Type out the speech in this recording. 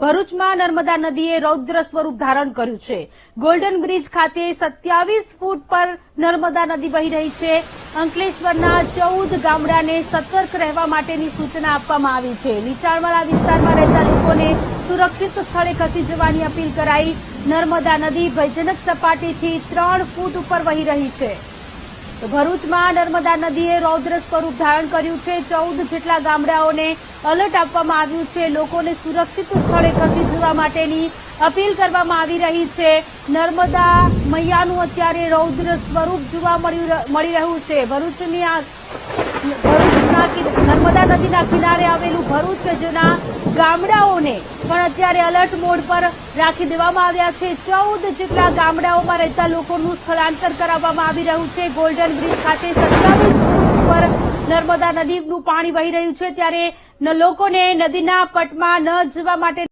ભરૂચમાં નર્મદા નદીએ રૌદ્ર સ્વરૂપ ધારણ કર્યું છે। ગોલ્ડન બ્રિજ ખાતે 27 ફૂટ પર નર્મદા નદી વહી રહી છે। અંકલેશ્વરના 14 ગામડાને સતર્ક રહેવા માટેની સૂચના આપવામાં આવી છે। નીચાણવાળા વિસ્તારમાં રહેતા લોકોને સુરક્ષિત સ્થળે ખસી જવાની અપીલ કરાઈ। નર્મદા નદી ભયજનક સપાટીથી 3 ફૂટ ઉપર વહી રહી છે। તો ભરૂચમાં નર્મદા નદીએ રૌદ્ર સ્વરૂપ ધારણ કર્યું છે। 14 જેટલા ગામડાઓને એલર્ટ આપવામાં આવ્યું છે। લોકોને સુરક્ષિત સ્થળે ખસી જવા માટેની અપીલ કરવામાં આવી રહી છે। નર્મદા મૈયાનું અત્યારે રૌદ્ર સ્વરૂપ જોવા મળી રહ્યું છે। ભરૂચના નર્મદા નદીના કિનારે આવેલું ભરૂચ કે જેના ગામડાઓને પણ અત્યારે એલર્ટ મોડ પર રાખી દેવામાં આવ્યા છે। 14 જેટલા ગામડાઓમાં રહેતા લોકોનું સ્થળાંતર કરાવવામાં આવી રહ્યું છે। ગોલ્ડન બ્રિજ ખાતે 27 ફૂટ ઉપર નર્મદા નદીનું પાણી વહી રહ્યું છે, ત્યારે લોકોને નદીના પટમાં ન જવા માટે